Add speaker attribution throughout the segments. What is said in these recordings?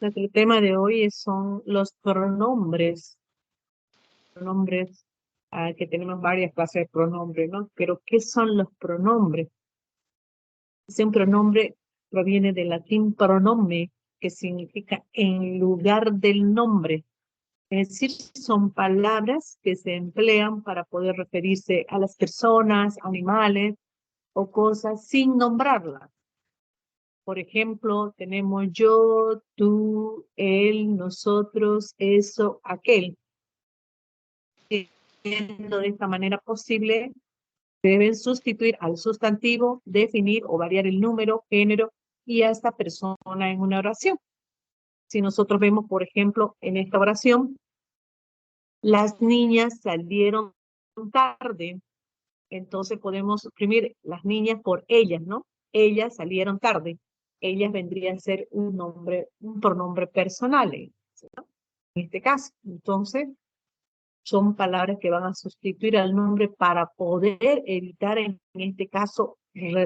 Speaker 1: Nuestro tema de hoy son los pronombres. Pronombres, que tenemos varias clases de pronombres, ¿no? Pero, ¿qué son los pronombres? Un pronombre proviene del latín pronome, que significa en lugar del nombre. Es decir, son palabras que se emplean para poder referirse a las personas, animales o cosas sin nombrarlas. Por ejemplo, tenemos yo, tú, él, nosotros, eso, aquel. Siendo de esta manera posible, deben sustituir al sustantivo, definir o variar el número, género y a esta persona en una oración. Si nosotros vemos, por ejemplo, en esta oración, las niñas salieron tarde, entonces podemos suprimir las niñas por ellas, ¿no? Ellas salieron tarde. Ellas vendrían a ser un pronombre personal, ¿no? En este caso. Entonces, son palabras que van a sustituir al nombre para poder evitar, en este caso,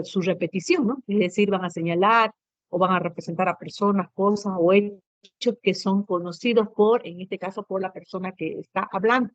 Speaker 1: su repetición, ¿no? Es decir, van a señalar o van a representar a personas, cosas o hechos que son conocidos por, en este caso, por la persona que está hablando.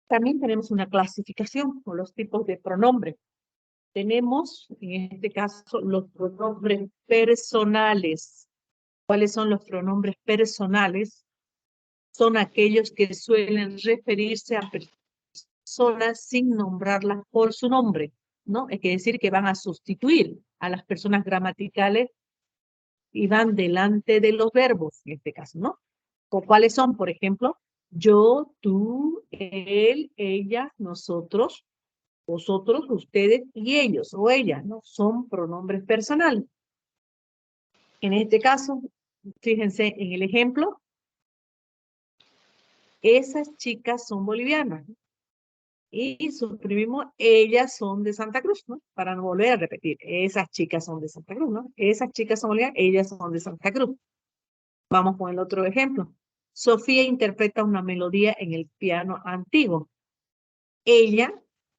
Speaker 1: También tenemos una clasificación con los tipos de pronombres. Tenemos, en este caso, los pronombres personales. ¿Cuáles son los pronombres personales? Son aquellos que suelen referirse a personas sin nombrarlas por su nombre, ¿no? Es decir, que van a sustituir a las personas gramaticales y van delante de los verbos, en este caso, ¿no? ¿Cuáles son? Por ejemplo, yo, tú, él, ella, nosotros, vosotros, ustedes y ellos o ellas, ¿no? Son pronombres personales. En este caso, fíjense en el ejemplo, esas chicas son bolivianas, ¿no? Y suprimimos, ellas son de Santa Cruz, ¿no? Para no volver a repetir, esas chicas son de Santa Cruz, ¿no? Esas chicas son bolivianas, ellas son de Santa Cruz. Vamos con el otro ejemplo. Sofía interpreta una melodía en el piano antiguo. Ella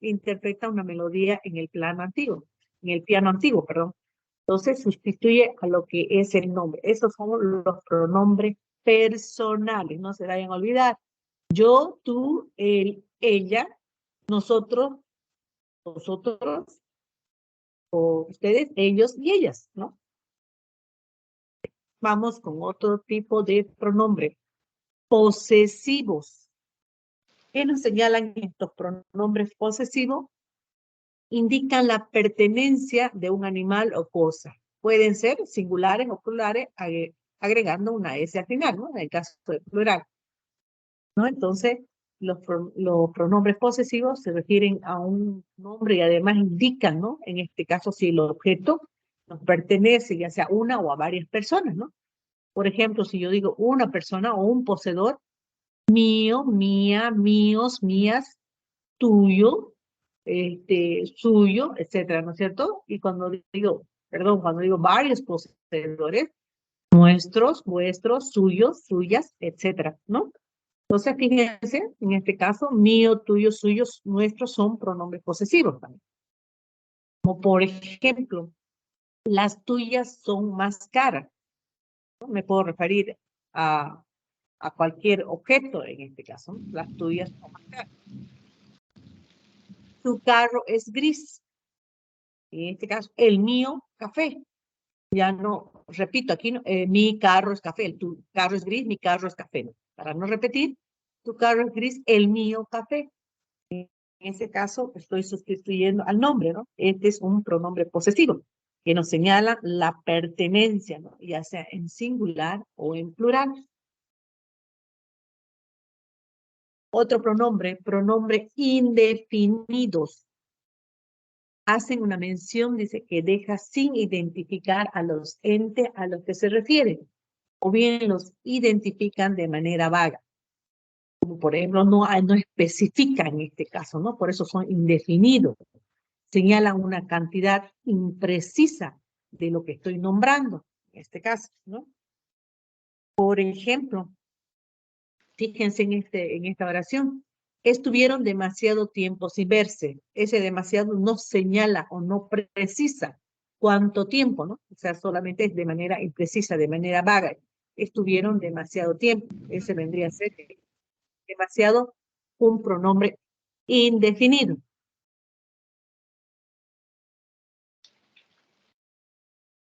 Speaker 1: interpreta una melodía en el piano antiguo, perdón. Entonces sustituye a lo que es el nombre. Esos son los pronombres personales, no se vayan a olvidar. Yo, tú, él, ella, nosotros, vosotros, o ustedes, ellos y ellas, ¿no? Vamos con otro tipo de pronombre. Posesivos. ¿Qué nos señalan estos pronombres posesivos? Indican la pertenencia de un animal o cosa. Pueden ser singulares o plurales, agregando una S al final, ¿no? En el caso de plural, ¿no? Entonces, los pronombres posesivos se refieren a un nombre y además indican, ¿no? En este caso, si el objeto nos pertenece, ya sea una o a varias personas, ¿no? Por ejemplo, si yo digo una persona o un poseedor, mío, mía, míos, mías, tuyo, suyo, etcétera, ¿no es cierto? Y cuando digo varios poseedores, nuestros, vuestros, suyos, suyas, etcétera, ¿no? Entonces, fíjense, en este caso, mío, tuyo, suyos, nuestros son pronombres posesivos también. Como por ejemplo, las tuyas son más caras, ¿no? Me puedo referir a cualquier objeto en este caso, ¿no? Las tuyas son más caras. Tu carro es gris. En este caso, el mío, café. Ya no, repito, aquí no, mi carro es café, tu carro es gris, mi carro es café. ¿No? Para no repetir, tu carro es gris, el mío, café. En ese caso, estoy sustituyendo al nombre, ¿no? Este es un pronombre posesivo que nos señala la pertenencia, ¿no? Ya sea en singular o en plural. Otro pronombre indefinidos. Hacen una mención, dice, que deja sin identificar a los entes a los que se refieren, o bien los identifican de manera vaga. Como por ejemplo, no especifica en este caso, ¿no? Por eso son indefinidos. Señalan una cantidad imprecisa de lo que estoy nombrando, en este caso, ¿no? Por ejemplo, fíjense en esta oración. estuvieron demasiado tiempo sin verse. Ese demasiado no señala o no precisa cuánto tiempo, ¿no? O sea, solamente es de manera imprecisa, de manera vaga. Estuvieron demasiado tiempo. Ese vendría a ser demasiado un pronombre indefinido.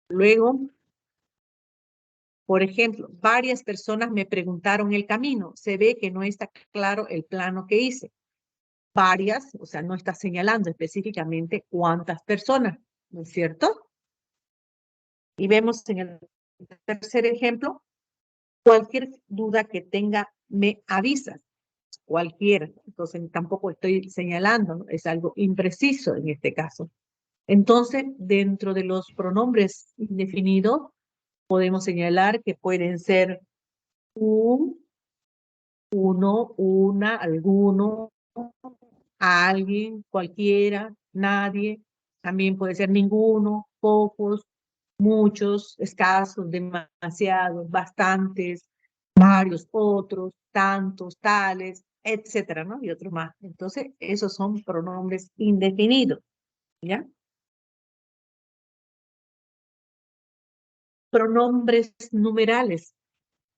Speaker 1: Luego, por ejemplo, varias personas me preguntaron el camino. Se ve que no está claro el plano que hice. Varias, o sea, no está señalando específicamente cuántas personas, ¿no es cierto? Y vemos en el tercer ejemplo, cualquier duda que tenga, me avisa. Cualquiera. Entonces, tampoco estoy señalando, ¿no? Es algo impreciso en este caso. Entonces, dentro de los pronombres indefinidos, podemos señalar que pueden ser un, uno, una, alguno, alguien, cualquiera, nadie. También puede ser ninguno, pocos, muchos, escasos, demasiados, bastantes, varios, otros, tantos, tales, etcétera, ¿no? Y otros más. Entonces, esos son pronombres indefinidos, ¿ya? Pronombres numerales.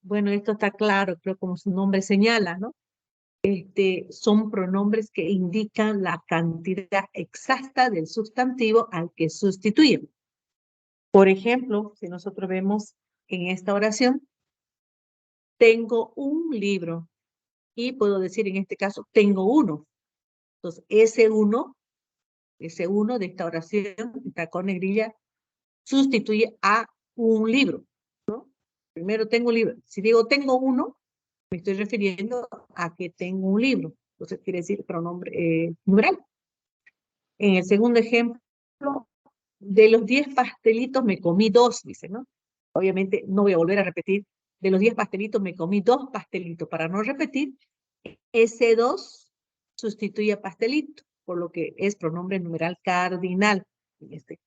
Speaker 1: Bueno, esto está claro, creo como su nombre señala, ¿no? Son pronombres que indican la cantidad exacta del sustantivo al que sustituyen. Por ejemplo, si nosotros vemos en esta oración, tengo un libro y puedo decir en este caso, tengo uno. Entonces, ese uno de esta oración, está con negrilla, sustituye a un libro, ¿no? Primero tengo un libro. Si digo tengo uno, me estoy refiriendo a que tengo un libro. Entonces quiere decir pronombre numeral. En el segundo ejemplo, de los 10 pastelitos me comí 2, dice, ¿no? Obviamente no voy a volver a repetir. De los 10 pastelitos me comí 2 pastelitos. Para no repetir, ese 2 sustituye a pastelito, por lo que es pronombre numeral cardinal, en este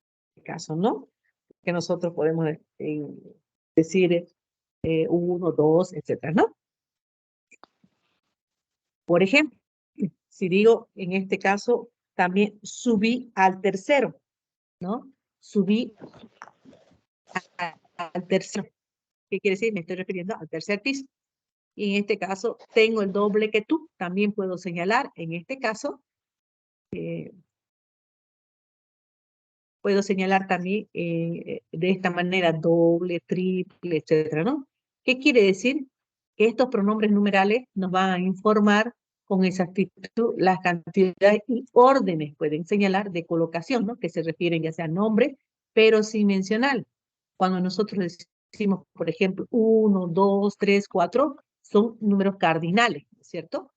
Speaker 1: caso, ¿no? Que nosotros podemos decir 1, 2, etcétera, ¿no? Por ejemplo, si digo en este caso, también subí al tercero, ¿no? Subí al tercero. ¿Qué quiere decir? Me estoy refiriendo al tercer piso. Y en este caso, tengo el doble que tú. También puedo señalar, en este caso, puedo señalar también de esta manera doble, triple, etcétera, ¿no? ¿Qué quiere decir? Que estos pronombres numerales nos van a informar con exactitud las cantidades y órdenes, pueden señalar, de colocación, ¿no? Que se refieren ya sea a nombre, pero sin mencionar. Cuando nosotros decimos, por ejemplo, 1, 2, 3, 4, son números cardinales, ¿cierto?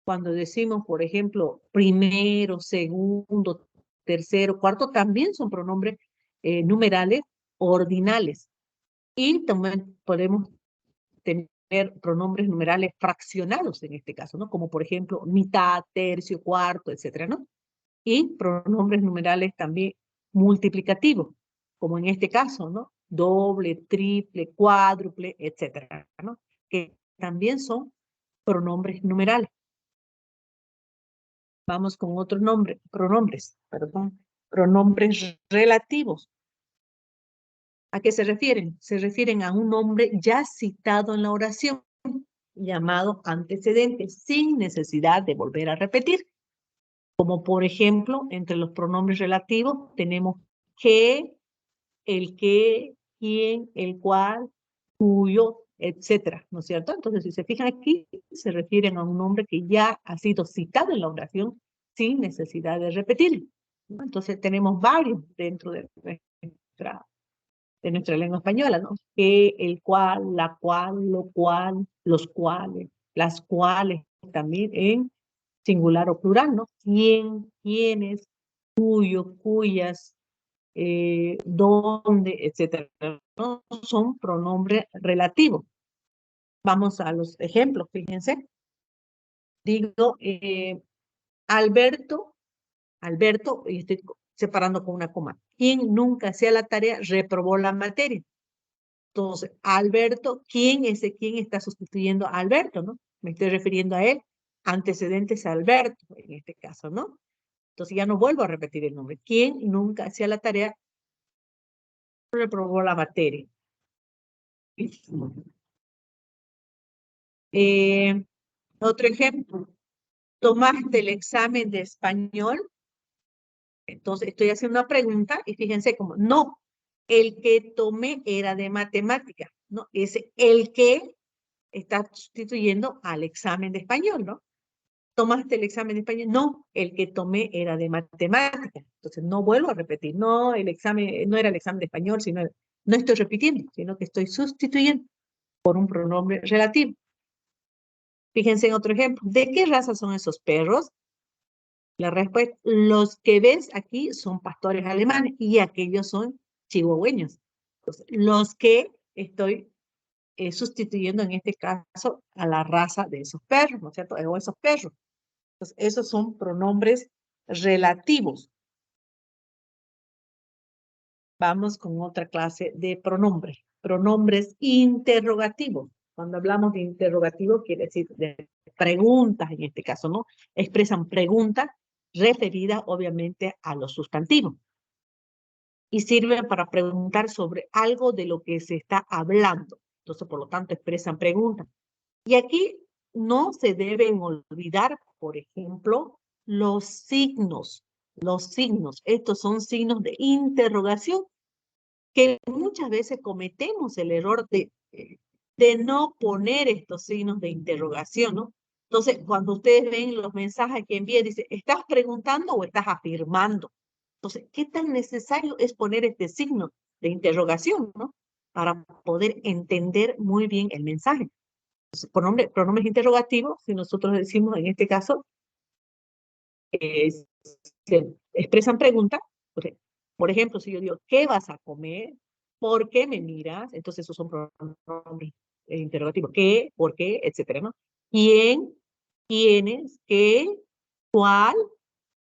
Speaker 1: Cuando decimos, por ejemplo, primero, segundo, tercero, cuarto, también son pronombres numerales ordinales. Y también podemos tener pronombres numerales fraccionados en este caso, ¿no? Como por ejemplo, mitad, tercio, cuarto, etcétera, ¿no? Y pronombres numerales también multiplicativos, como en este caso, ¿no? Doble, triple, cuádruple, etcétera, ¿no? Que también son pronombres numerales. Vamos con otro nombre, pronombres, perdón, pronombres relativos. ¿A qué se refieren? Se refieren a un nombre ya citado en la oración, llamado antecedente, sin necesidad de volver a repetir. Como por ejemplo, entre los pronombres relativos tenemos que, el que, quién, el cual, cuyo, etcétera, ¿no es cierto? Entonces, si se fijan aquí, se refieren a un nombre que ya ha sido citado en la oración sin necesidad de repetir, ¿no? Entonces, tenemos varios dentro de nuestra lengua española, ¿no? Que, el cual, la cual, lo cual, los cuales, las cuales, también en singular o plural, ¿no? Quién, quiénes, cuyo, cuyas, dónde, etcétera, ¿no? Son pronombres relativos. Vamos a los ejemplos, fíjense. Digo, Alberto, y estoy separando con una coma. Quien nunca hacía la tarea reprobó la materia. Entonces, Alberto, ¿quién es quién está sustituyendo a Alberto, no? Me estoy refiriendo a él. antecedentes a Alberto, en este caso, ¿no? Entonces ya no vuelvo a repetir el nombre. ¿Quién nunca hacía la tarea? Reprobó la materia. Eh, Otro ejemplo. ¿Tomaste el examen de español? Entonces estoy haciendo una pregunta y fíjense como, no, el que tomé era de matemática, ¿no? Es el que está sustituyendo al examen de español, ¿no? ¿Tomaste el examen de español? No, el que tomé era de matemática. Entonces no vuelvo a repetir, no, el examen, no era el examen de español, sino, no estoy repitiendo, sino que estoy sustituyendo por un pronombre relativo. Fíjense en otro ejemplo. ¿De qué raza son esos perros? La respuesta, los que ves aquí son pastores alemanes y aquellos son chihuahueños. Entonces, los que estoy sustituyendo en este caso a la raza de esos perros, ¿no es cierto? O esos perros. Entonces, esos son pronombres relativos. Vamos con otra clase de pronombres. Pronombres interrogativos. Cuando hablamos de interrogativo, quiere decir de preguntas en este caso, ¿no? Expresan preguntas referidas obviamente a los sustantivos. Y sirven para preguntar sobre algo de lo que se está hablando. Entonces, por lo tanto, expresan preguntas. Y aquí no se deben olvidar, por ejemplo, los signos. Los signos, estos son signos de interrogación que muchas veces cometemos el error de no poner estos signos de interrogación, ¿no? Entonces, cuando ustedes ven los mensajes que envían, dice, ¿estás preguntando o estás afirmando? Entonces, ¿qué tan necesario es poner este signo de interrogación, ¿no? Para poder entender muy bien el mensaje. Entonces, pronombres interrogativos, si nosotros decimos en este caso, se expresan preguntas. Por ejemplo, si yo digo, ¿qué vas a comer? ¿Por qué me miras? Entonces esos son pronombres interrogativos. ¿Qué? ¿Por qué? Etcétera, ¿no? ¿Quién? ¿Quiénes? ¿Qué? ¿Cuál?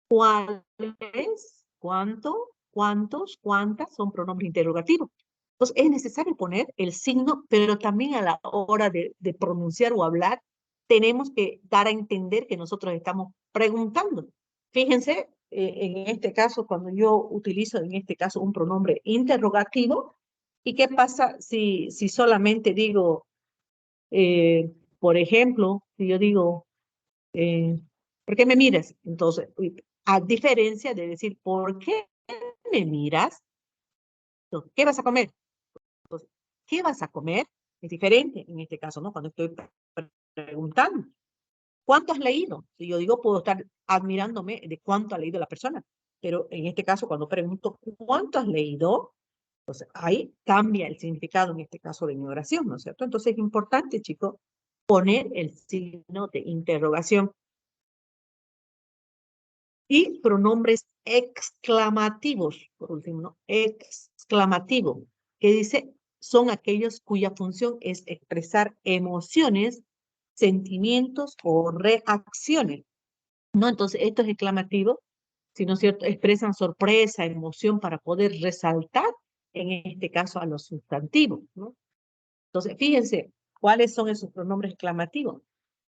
Speaker 1: ¿Cuáles? ¿Cuánto? ¿Cuántos? ¿Cuántas? Son pronombres interrogativos. Entonces es necesario poner el signo, pero también a la hora de pronunciar o hablar, tenemos que dar a entender que nosotros estamos preguntando. Fíjense, en este caso, cuando yo utilizo en este caso un pronombre interrogativo, ¿y qué pasa si solamente digo, por ejemplo, si yo digo, ¿por qué me miras? Entonces, a diferencia de decir, ¿por qué me miras? Entonces, ¿qué vas a comer? Entonces, ¿qué vas a comer? Es diferente en este caso, ¿no? Cuando estoy preguntando. ¿Cuánto has leído? Si yo digo, puedo estar admirándome de cuánto ha leído la persona. Pero en este caso, cuando pregunto, ¿cuánto has leído? Entonces, ahí cambia el significado, en este caso, de mi oración, ¿no es cierto? Entonces, es importante, chicos, poner el signo de interrogación. Y pronombres exclamativos, por último, ¿no? Exclamativo, que dice, son aquellos cuya función es expresar emociones, sentimientos o reacciones, ¿no? Entonces, estos exclamativos, si no es cierto, expresan sorpresa, emoción para poder resaltar, en este caso, a los sustantivos, ¿no? Entonces, fíjense, ¿cuáles son esos pronombres exclamativos?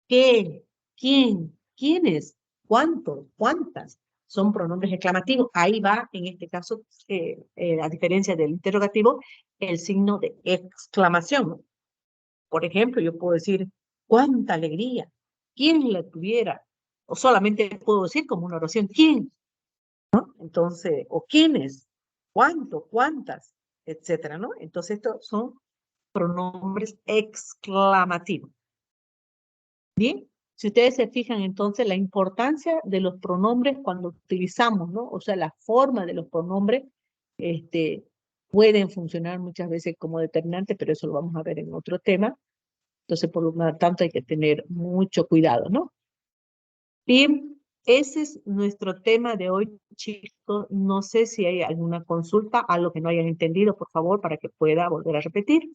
Speaker 1: ¿Qué? ¿Quién? ¿Quiénes? ¿Cuántos? ¿Cuántas? Son pronombres exclamativos. Ahí va, en este caso, a diferencia del interrogativo, el signo de exclamación, ¿no? Por ejemplo, yo puedo decir, ¡cuánta alegría! ¿Quién la tuviera? O solamente puedo decir como una oración, ¿quién? ¿No? Entonces, o quiénes, cuánto, cuántas, etcétera, ¿no? Entonces, estos son pronombres exclamativos. Bien, si ustedes se fijan entonces la importancia de los pronombres cuando utilizamos, ¿no? O sea, la forma de los pronombres pueden funcionar muchas veces como determinantes, pero eso lo vamos a ver en otro tema. Entonces, por lo tanto, hay que tener mucho cuidado, ¿no? Bien, ese es nuestro tema de hoy, chicos. No sé si hay alguna consulta, algo que no hayan entendido, por favor, para que pueda volver a repetir.